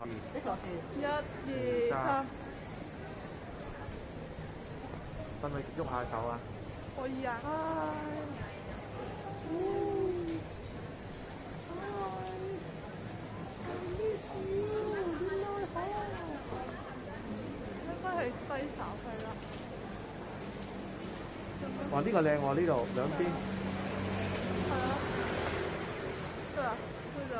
1、2、3，使唔使喐下手啊？可以啊。應該係低炒費啦。哇！呢個靚喎，呢度兩邊。係啊。得啦，佢就。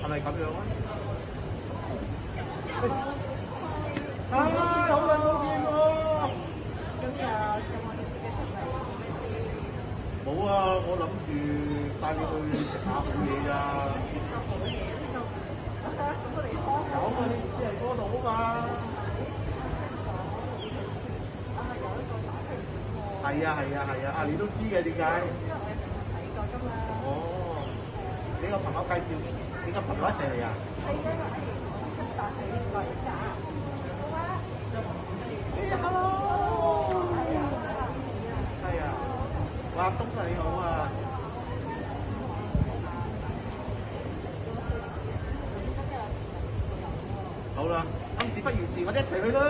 係咪咁樣啊？好耐冇見喎！冇啊，我諗住帶你去食下好嘢㗎。講啊，你意思係嗰度啊嘛？係啊，你都知嘅點解？哦，你個朋友介紹，你個朋友一齊嚟啊？Hello， 係啊，哇，東哥你好啊！好啦，今時不如遲，我哋一齊去啦！